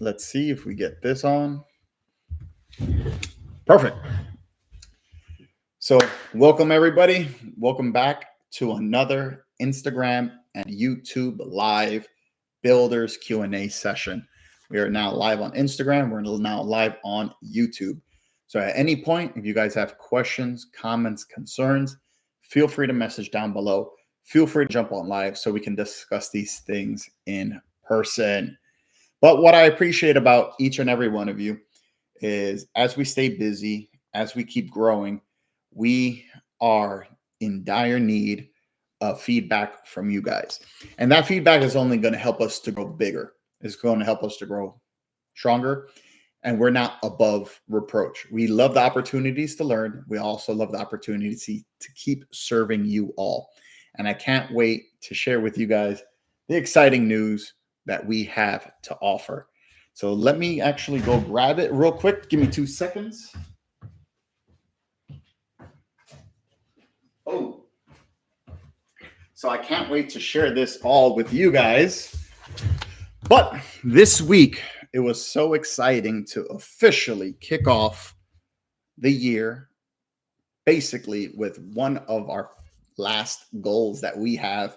Let's see if we get this on. Perfect. So, welcome everybody. Welcome back to another Instagram and YouTube live builders Q&A session. We are now live on Instagram. We're now live on YouTube. So at any point, if you guys have questions, comments, concerns, feel free to message down below. Feel free to jump on live so we can discuss these things in person. But what I appreciate about each and every one of you is as we stay busy, as we keep growing, we are in dire need of feedback from you guys. And that feedback is only going to help us to grow bigger. It's going to help us to grow stronger. And we're not above reproach. We love the opportunities to learn. We also love the opportunity to keep serving you all. And I can't wait to share with you guys the exciting news that we have to offer. So let me actually go grab it real quick. Give me 2 seconds. Oh, so I can't wait to share this all with you guys. But this week, it was so exciting to officially kick off the year, basically with one of our last goals that we have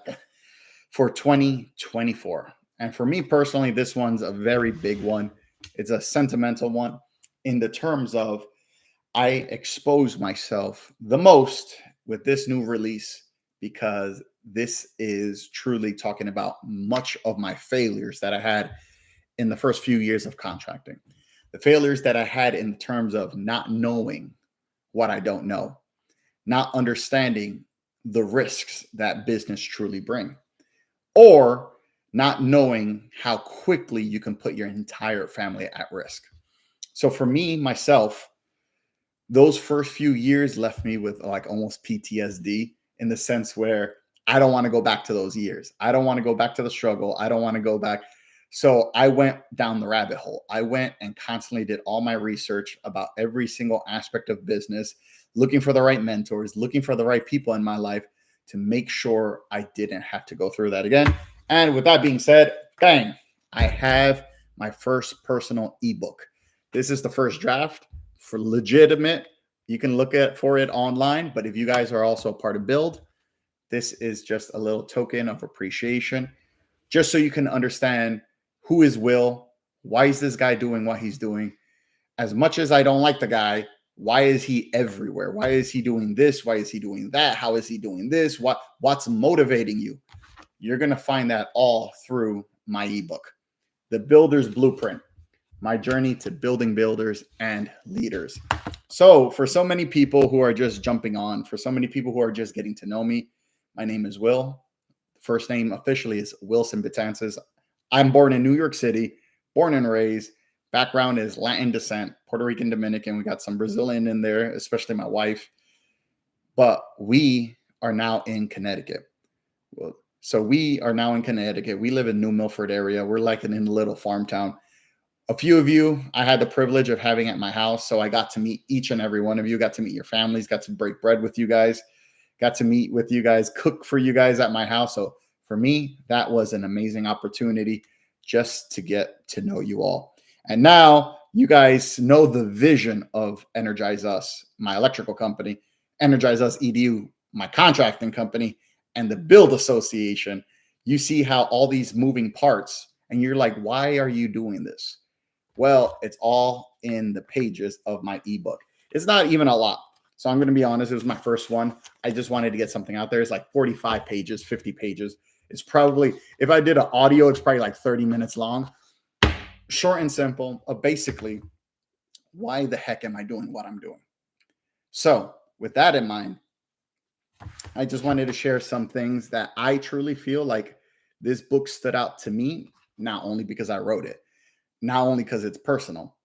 for 2024. And for me personally, this one's a very big one. It's a sentimental one in the terms of I expose myself the most with this new release because this is truly talking about much of my failures that I had in the first few years of contracting. The failures that I had in terms of not knowing what I don't know, not understanding the risks that business truly bring, or not knowing how quickly you can put your entire family at risk. So for me, myself, those first few years left me with like almost PTSD in the sense where I don't want to go back to those years. I don't want to go back to the struggle. I don't want to go back. So I went down the rabbit hole. I went and constantly did all my research about every single aspect of business, looking for the right mentors, looking for the right people in my life to make sure I didn't have to go through that again. And with that being said, bang, I have my first personal ebook. This is the first draft for legitimate. You can look for it online, but if you guys are also a part of Build, this is just a little token of appreciation, just so you can understand who is Will, why is this guy doing what he's doing. As much as I don't like the guy, why is he everywhere? Why is he doing this? Why is he doing that? How is he doing this? What's motivating you? You're going to find that all through my ebook, The Builder's Blueprint, my journey to building builders and leaders. So for so many people who are just jumping on, for so many people who are just getting to know me, my name is Will. First name officially is Wilson Betances. I'm born in New York City, born and raised. Background is Latin descent, Puerto Rican, Dominican. We got some Brazilian in there, especially my wife. But we are now in Connecticut. So we are now in Connecticut. We live in New Milford area. We're like in a little farm town. A few of you I had the privilege of having at my house. So I got to meet each and every one of you, got to meet your families, got to break bread with you guys, got to meet with you guys, cook for you guys at my house. So for me, that was an amazing opportunity just to get to know you all. And now you guys know the vision of Energize Us, my electrical company, Energize Us EDU, my contracting company, and the Build Association. You see how all these moving parts, and you're like, why are you doing this? Well, it's all in the pages of my ebook. It's not even a lot. So I'm going to be honest, it was my first one. I just wanted to get something out there. It's like 45 pages, 50 pages. It's probably, if I did an audio, it's probably like 30 minutes long. Short and simple, basically, why the heck am I doing what I'm doing? So with that in mind, I just wanted to share some things that I truly feel like this book stood out to me, not only because I wrote it, not only because it's personal,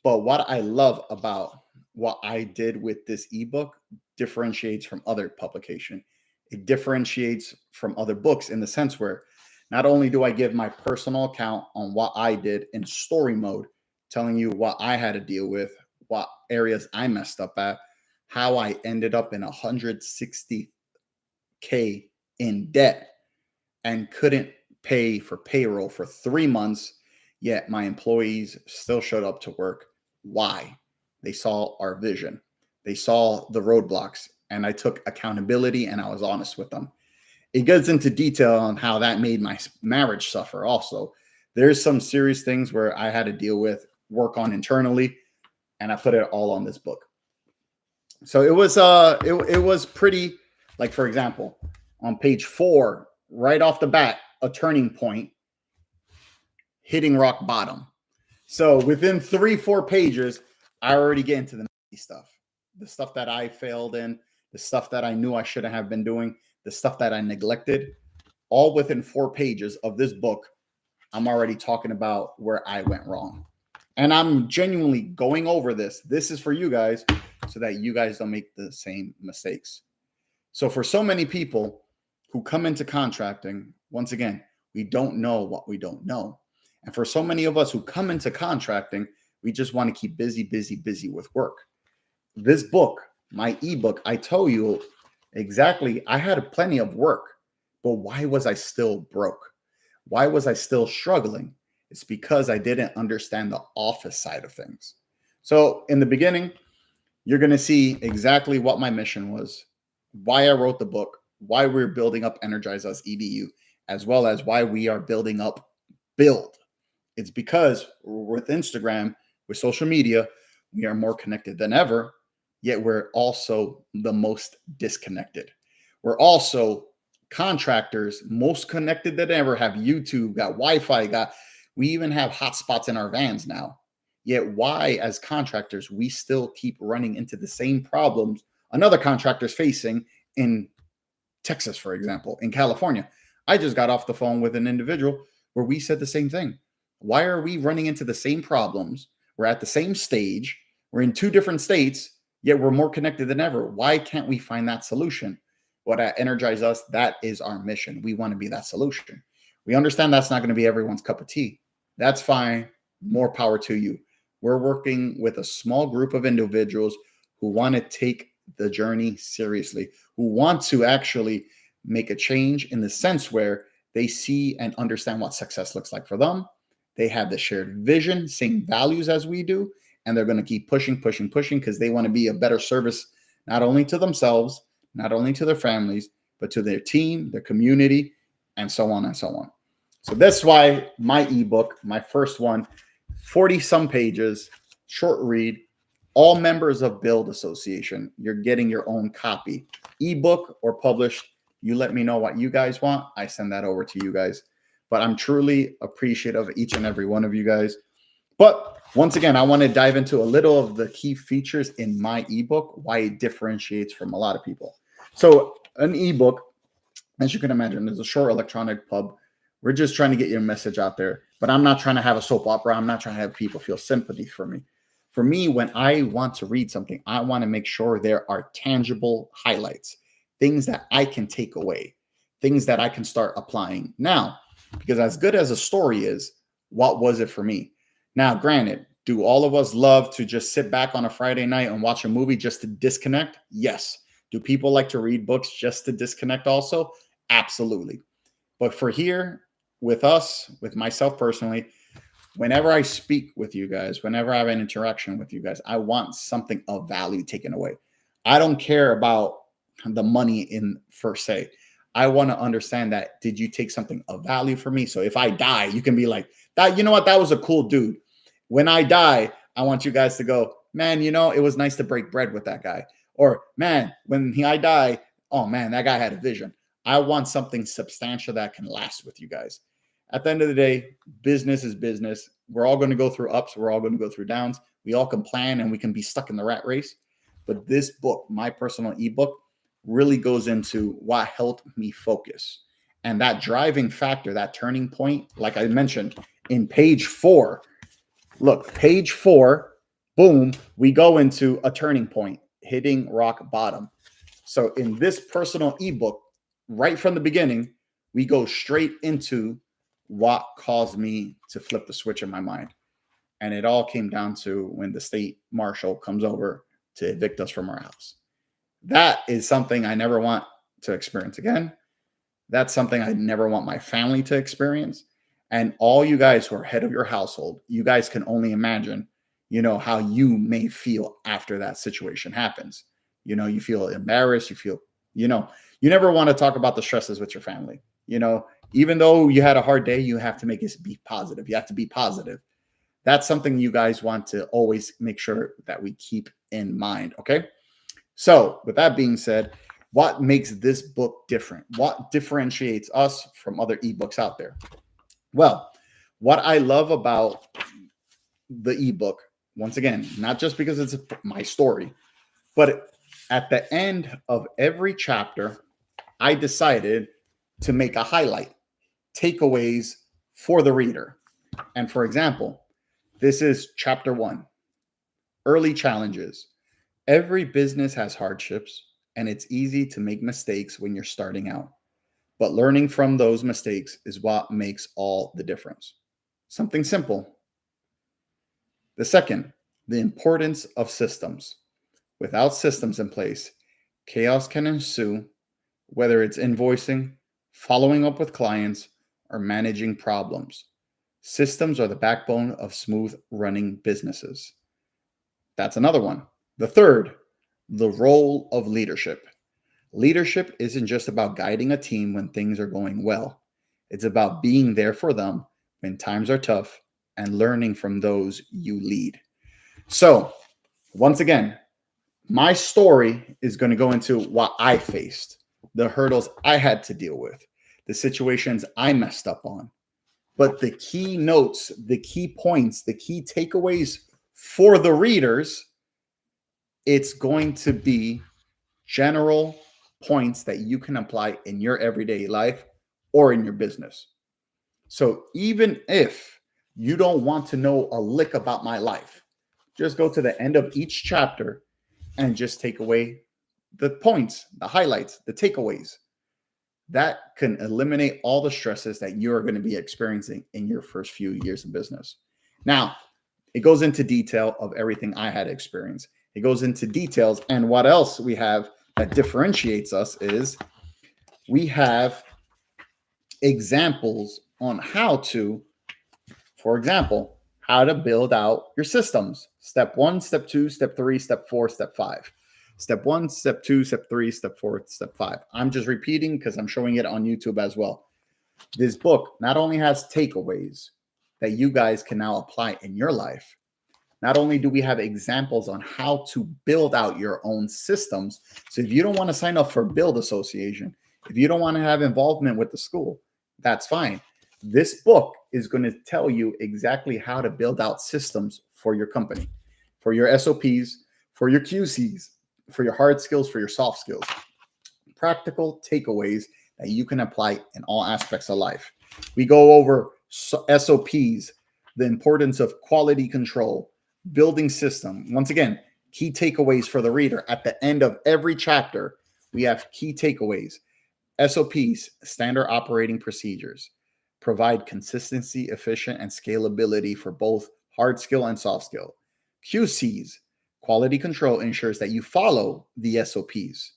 but what I love about what I did with this ebook differentiates from other publication. It differentiates from other books in the sense where not only do I give my personal account on what I did in story mode, telling you what I had to deal with, what areas I messed up at, how I ended up in 160K in debt and couldn't pay for payroll for 3 months. yet my employees still showed up to work. Why? They saw our vision. They saw the roadblocks, and I took accountability and I was honest with them. It goes into detail on how that made my marriage suffer also. There's some serious things where I had to deal with, work on internally, and I put it all on this book. So it was pretty, like, for example, on page 4, right off the bat, a turning point, hitting rock bottom. So within 3-4 pages, I already get into the stuff. The stuff that I failed in, the stuff that I knew I shouldn't have been doing, the stuff that I neglected, all within 4 pages of this book. I'm already talking about where I went wrong. And I'm genuinely going over this. This is for you guys so that you guys don't make the same mistakes. So for so many people who come into contracting, once again, we don't know what we don't know. And for so many of us who come into contracting, we just want to keep busy with work. This book, my ebook, I tell you exactly, I had plenty of work, but why was I still broke? Why was I still struggling? It's because I didn't understand the office side of things. So in the beginning, you're going to see exactly what my mission was, why I wrote the book, why we're building up Energize Us EDU, as well as why we are building up Build. It's because with Instagram, with social media, we are more connected than ever, yet we're also the most disconnected. We're also contractors, most connected than ever, have YouTube, got Wi-Fi, we even have hotspots in our vans now. Yet why, as contractors, we still keep running into the same problems another contractor's facing in Texas, for example, in California. I just got off the phone with an individual where we said the same thing. Why are we running into the same problems? We're at the same stage. We're in 2 different states, yet we're more connected than ever. Why can't we find that solution? What Energize Us, that is our mission. We want to be that solution. We understand that's not going to be everyone's cup of tea. That's fine. More power to you. We're working with a small group of individuals who want to take the journey seriously, who want to actually make a change in the sense where they see and understand what success looks like for them. They have the shared vision, same values as we do, and they're going to keep pushing because they want to be a better service, not only to themselves, not only to their families, but to their team, their community, and so on and so on. So that's why my ebook, my first one, 40 some pages, short read, all members of Build Association, you're getting your own copy, ebook or published. You let me know what you guys want. I send that over to you guys. But I'm truly appreciative of each and every one of you guys. But once again, I want to dive into a little of the key features in my ebook, why it differentiates from a lot of people. So an ebook, as you can imagine, is a short electronic pub. We're just trying to get your message out there. But I'm not trying to have a soap opera. I'm not trying to have people feel sympathy for me. For me, when I want to read something, I want to make sure there are tangible highlights, things that I can take away, things that I can start applying now. Because as good as a story is, what was it for me? Now, granted, do all of us love to just sit back on a Friday night and watch a movie just to disconnect? Yes. Do people like to read books just to disconnect also? Absolutely. But for here, with us, with myself personally, whenever I speak with you guys, whenever I have an interaction with you guys, I want something of value taken away. I don't care about the money in per se. I want to understand that, did you take something of value for me? So if I die, you can be like, that, you know what, that was a cool dude. When I die, I want you guys to go, man, you know, it was nice to break bread with that guy. Or, man, when I die, oh man, that guy had a vision. I want something substantial that can last with you guys. At the end of the day, business is business. We're all going to go through ups. We're all going to go through downs. We all can plan and we can be stuck in the rat race. But this book, my personal ebook, really goes into what helped me focus. And that driving factor, that turning point, like I mentioned, in page 4, look, page 4, boom, we go into a turning point, hitting rock bottom. So in this personal ebook, right from the beginning, we go straight into what caused me to flip the switch in my mind. And it all came down to when the state marshal comes over to evict us from our house. That is something I never want to experience again. That's something I never want my family to experience. And all you guys who are head of your household, you guys can only imagine, how you may feel after that situation happens. You feel embarrassed, you feel, you never want to talk about the stresses with your family. Even though you had a hard day, you have to make it be positive. You have to be positive. That's something you guys want to always make sure that we keep in mind. Okay. So with that being said, what makes this book different? What differentiates us from other ebooks out there? Well, what I love about the ebook, once again, not just because it's my story, but at the end of every chapter, I decided to make a highlight, takeaways for the reader. And for example, this is chapter 1, early challenges. Every business has hardships, and it's easy to make mistakes when you're starting out. But learning from those mistakes is what makes all the difference. Something simple. The second, the importance of systems. Without systems in place, chaos can ensue, whether it's invoicing, following up with clients, or managing problems. Systems are the backbone of smooth running businesses. That's another one. The third, the role of leadership. Leadership isn't just about guiding a team when things are going well. It's about being there for them when times are tough and learning from those you lead. So, once again, my story is going to go into what I faced, the hurdles I had to deal with, the situations I messed up on. But the key notes, the key points, the key takeaways for the readers, it's going to be general points that you can apply in your everyday life or in your business. So even if you don't want to know a lick about my life, just go to the end of each chapter and just take away the points, the highlights, the takeaways. That can eliminate all the stresses that you're going to be experiencing in your first few years of business. Now, it goes into detail of everything I had experienced. It goes into details. And what else we have that differentiates us is we have examples on how to, for example, how to build out your systems. Step 1, step 2, step 3, step 4, step 5. Step 1, step 2, step 3, step 4, step 5. I'm just repeating because I'm showing it on YouTube as well. This book not only has takeaways that you guys can now apply in your life, not only do we have examples on how to build out your own systems. So if you don't want to sign up for Build Association, if you don't want to have involvement with the school, that's fine. This book is going to tell you exactly how to build out systems for your company, for your SOPs, for your QCs, for your hard skills, for your soft skills. Practical takeaways that you can apply in all aspects of life. We go over SOPs, the importance of quality control, building system. Once again, key takeaways for the reader. At the end of every chapter, we have key takeaways. SOPs, standard operating procedures, provide consistency, efficient, and scalability for both hard skill and soft skill. QCs, quality control, ensures that you follow the SOPs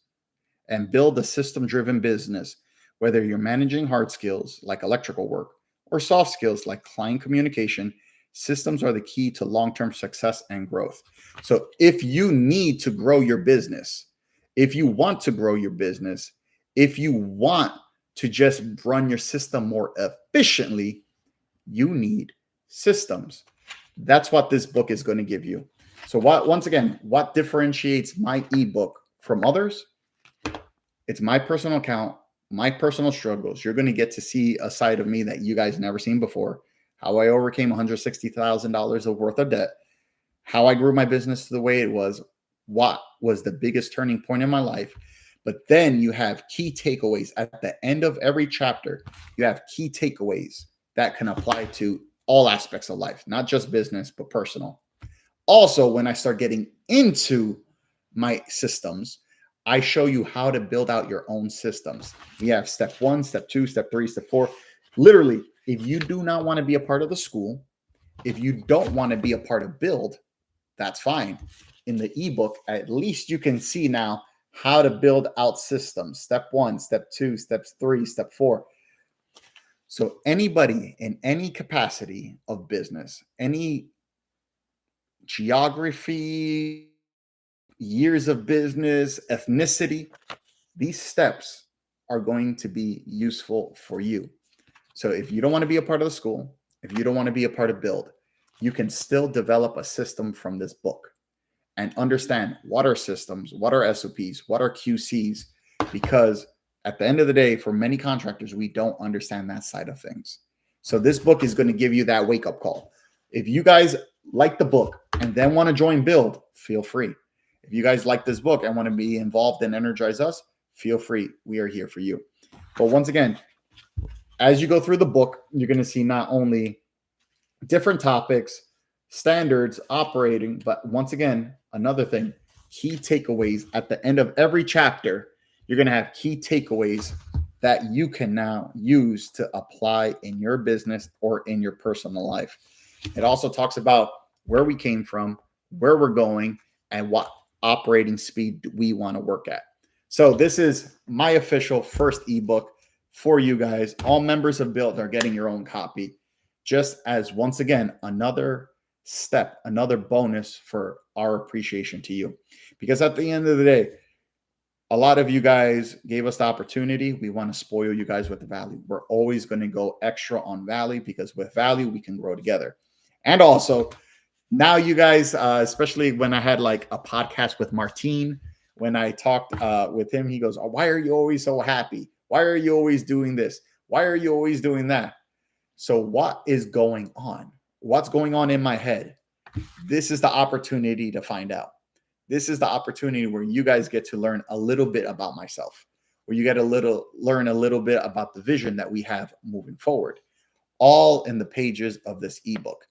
and build a system-driven business, whether you're managing hard skills like electrical work or soft skills like client communication. Systems are the key to long-term success and growth. So if you need to grow your business, if you want to grow your business, if you want to just run your system more efficiently, you need systems. That's what this book is going to give you. So once again, what differentiates my ebook from others? It's my personal account, my personal struggles. You're going to get to see a side of me that you guys never seen before. How I overcame $160,000 of worth of debt, how I grew my business to the way it was, what was the biggest turning point in my life. But then you have key takeaways at the end of every chapter. You have key takeaways that can apply to all aspects of life, not just business, but personal. Also, when I start getting into my systems, I show you how to build out your own systems. We have step 1, step 2, step 3, step 4. Literally, if you do not want to be a part of the school, if you don't want to be a part of Build, that's fine. In the ebook, at least you can see now how to build out systems. Step 1, step 2, step 3, step 4. So anybody in any capacity of business, any geography, years of business, ethnicity, these steps are going to be useful for you. So if you don't want to be a part of the school, if you don't want to be a part of Build, you can still develop a system from this book and understand what are systems, what are SOPs, what are QCs, because at the end of the day, for many contractors, we don't understand that side of things. So this book is going to give you that wake-up call. If you guys like the book and then want to join Build, feel free. If you guys like this book and want to be involved and energize us, feel free. We are here for you. But once again, as you go through the book, you're going to see not only different topics, standards, operating, but once again, another thing, key takeaways at the end of every chapter. You're going to have key takeaways that you can now use to apply in your business or in your personal life. It also talks about where we came from, where we're going, and what operating speed we want to work at. So this is my official first ebook for you guys. All members of Build are getting your own copy, just as, once again, another step, another bonus for our appreciation to you. Because at the end of the day, a lot of you guys gave us the opportunity. We want to spoil you guys with the value. We're always going to go extra on value, because with value, we can grow together. And also, now you guys, especially when I had like a podcast with Martine, when I talked with him, he goes, "Oh, why are you always so happy? Why are you always doing this? Why are you always doing that?" So what is going on? What's going on in my head? This is the opportunity to find out. This is the opportunity where you guys get to learn a little bit about myself, where you get learn a little bit about the vision that we have moving forward, all in the pages of this ebook.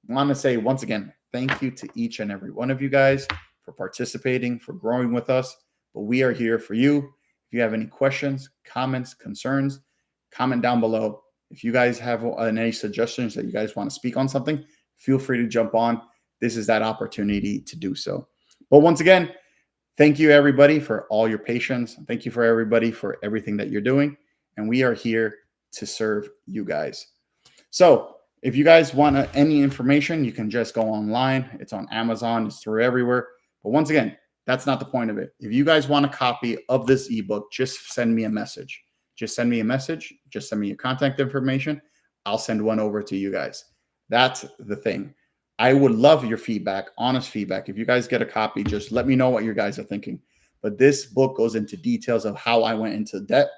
I want to say once again, thank you to each and every one of you guys for participating, for growing with us. But we are here for you. If you have any questions, comments, concerns, comment down below. If you guys have any suggestions that you guys want to speak on something, feel free to jump on. This is that opportunity to do so. But once again, thank you everybody for all your patience. Thank you for everybody for everything that you're doing. And we are here to serve you guys. So if you guys want any information, you can just go online. It's on Amazon. It's through everywhere. But once again, that's not the point of it. If you guys want a copy of this ebook, just send me a message. Just send me a message. Just send me your contact information. I'll send one over to you guys. That's the thing. I would love your feedback, honest feedback. If you guys get a copy, just let me know what you guys are thinking. But this book goes into details of how I went into debt,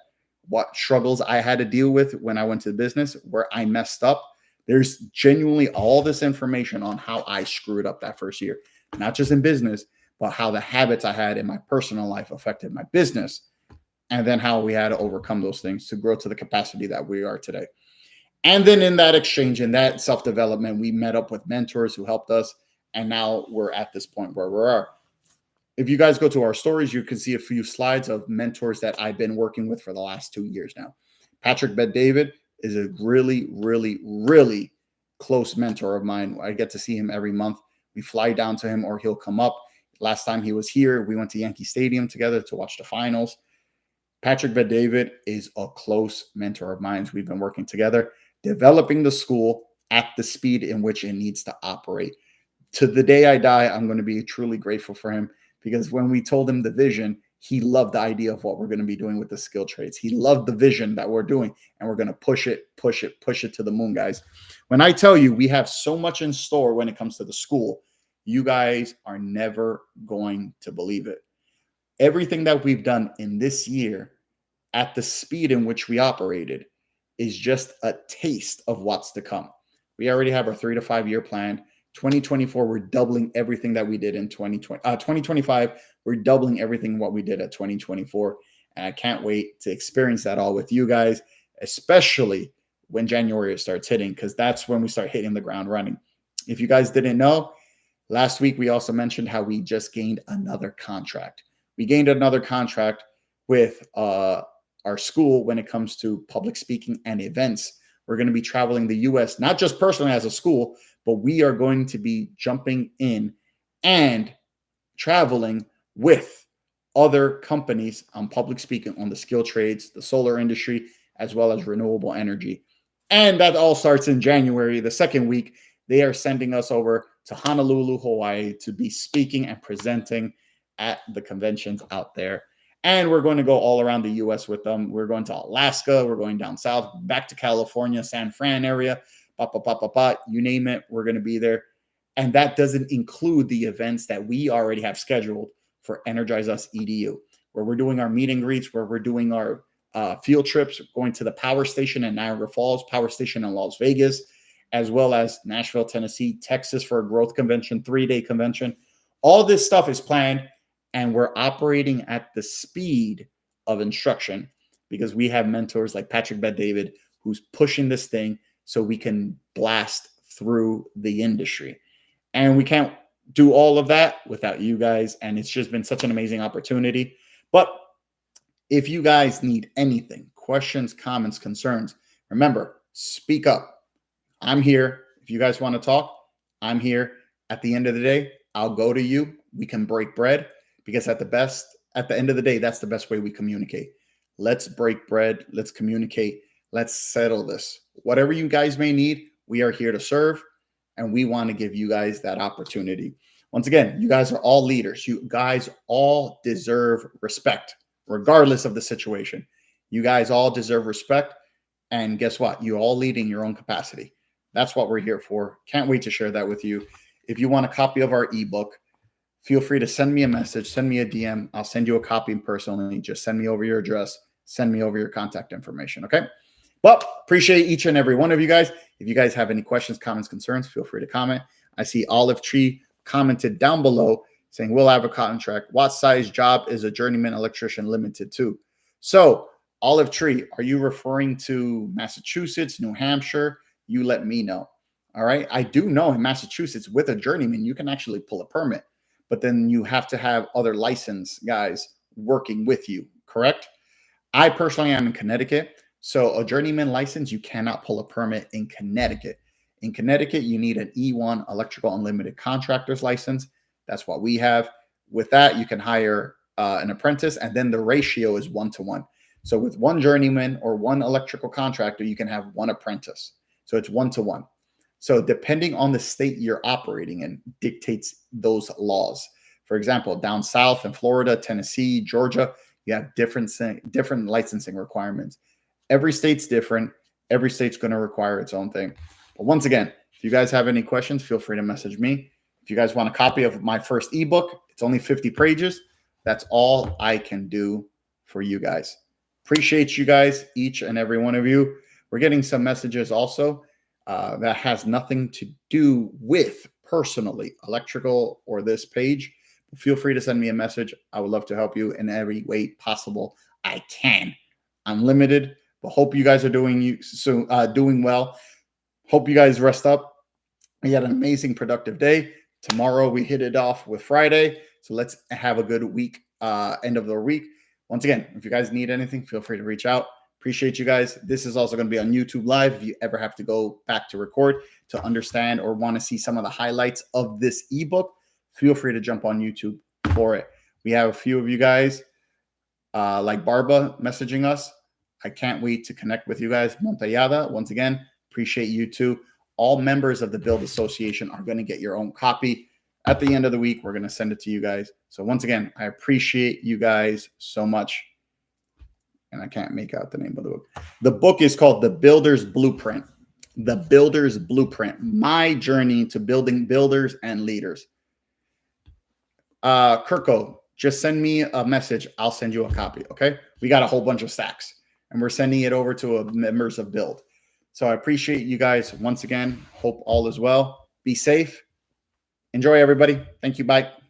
what struggles I had to deal with when I went to business, where I messed up. There's genuinely all this information on how I screwed up that first year, not just in business, but how the habits I had in my personal life affected my business, and then how we had to overcome those things to grow to the capacity that we are today. And then in that exchange, in that self-development, we met up with mentors who helped us, and now we're at this point where we are. If you guys go to our stories, you can see a few slides of mentors that I've been working with for the last 2 years now. Patrick Bet-David is a really, really, really close mentor of mine. I get to see him every month. We fly down to him or he'll come up. Last time he was here, we went to Yankee Stadium together to watch the finals. Patrick Bet-David is a close mentor of mine. We've been working together, developing the school at the speed in which it needs to operate. To the day I die, I'm going to be truly grateful for him, because when we told him the vision, he loved the idea of what we're going to be doing with the skill trades. He loved the vision that we're doing, and we're going to push it to the moon, guys. When I tell you we have so much in store when it comes to the school, you guys are never going to believe it. Everything that we've done in this year at the speed in which we operated is just a taste of what's to come. We already have our 3 to 5 year plan. 2024, we're doubling everything that we did in 2025. We're doubling everything what we did at 2024. And I can't wait to experience that all with you guys, especially when January starts hitting, because that's when we start hitting the ground running. If you guys didn't know, last week we also mentioned how we just gained another contract. We gained another contract with our school when it comes to public speaking and events. We're going to be traveling the U.S., not just personally as a school, but we are going to be jumping in and traveling with other companies on public speaking, on the skill trades, the solar industry, as well as renewable energy. And that all starts in January, the second week. They are sending us over to Honolulu, Hawaii to be speaking and presenting at the conventions out there. And we're going to go all around the US with them. We're going to Alaska. We're going down south, back to California, San Fran area, you name it. We're going to be there. And that doesn't include the events that we already have scheduled for Energize Us EDU, where we're doing our meet and greets, where we're doing our field trips, going to the power station in Niagara Falls, power station in Las Vegas, as well as Nashville, Tennessee, Texas for a growth convention, 3-day convention. All this stuff is planned, and we're operating at the speed of instruction because we have mentors like Patrick Bet-David who's pushing this thing so we can blast through the industry. And we can't do all of that without you guys, and it's just been such an amazing opportunity. But if you guys need anything, questions, comments, concerns, remember, speak up. I'm here. If you guys want to talk, I'm here. At the end of the day, I'll go to you. We can break bread because at the end of the day, that's the best way we communicate. Let's break bread. Let's communicate. Let's settle this. Whatever you guys may need, we are here to serve, and we want to give you guys that opportunity. Once again, you guys are all leaders. You guys all deserve respect, regardless of the situation. You guys all deserve respect. And guess what? You're all leading your own capacity. That's what we're here for. Can't wait to share that with you. If you want a copy of our ebook, feel free to send me a message, send me a DM. I'll send you a copy personally. Just send me over your address, send me over your contact information, okay? Well, appreciate each and every one of you guys. If you guys have any questions, comments, concerns, feel free to comment. I see Olive Tree commented down below saying, we'll have a contract. What size job is a journeyman electrician limited to? So, Olive Tree, are you referring to Massachusetts, New Hampshire? You let me know. All right. I do know in Massachusetts with a journeyman, you can actually pull a permit, but then you have to have other licensed guys working with you, correct? I personally am in Connecticut. So a journeyman license, you cannot pull a permit in Connecticut. In Connecticut, you need an E1 electrical unlimited contractor's license. That's what we have. With that, you can hire an apprentice, and then the ratio is 1-to-1. So with one journeyman or one electrical contractor, you can have one apprentice. So it's 1-to-1. So depending on the state you're operating in dictates those laws. For example, down south in Florida, Tennessee, Georgia, you have different licensing requirements. Every state's different. Every state's going to require its own thing. But once again, if you guys have any questions, feel free to message me. If you guys want a copy of my first ebook, it's only 50 pages. That's all I can do for you guys. Appreciate you guys, each and every one of you. We're getting some messages also that has nothing to do with personally electrical or this page. Feel free to send me a message. I would love to help you in every way possible I can. I'm limited, but hope you guys are doing well. Hope you guys rest up. We had an amazing, productive day. Tomorrow we hit it off with Friday. So let's have a good week, end of the week. Once again, if you guys need anything, feel free to reach out. Appreciate you guys. This is also going to be on YouTube Live. If you ever have to go back to record to understand or want to see some of the highlights of this ebook, feel free to jump on YouTube for it. We have a few of you guys like Barba messaging us. I can't wait to connect with you guys. Montellada, once again, appreciate you too. All members of the Build Association are going to get your own copy. At the end of the week, we're going to send it to you guys. So once again, I appreciate you guys so much. And I can't make out the name of the book. The book is called The Builder's Blueprint. The Builder's Blueprint. My journey to building builders and leaders. Kirko, just send me a message. I'll send you a copy, okay? We got a whole bunch of stacks, and we're sending it over to members of Build. So I appreciate you guys once again. Hope all is well. Be safe. Enjoy, everybody. Thank you. Bye.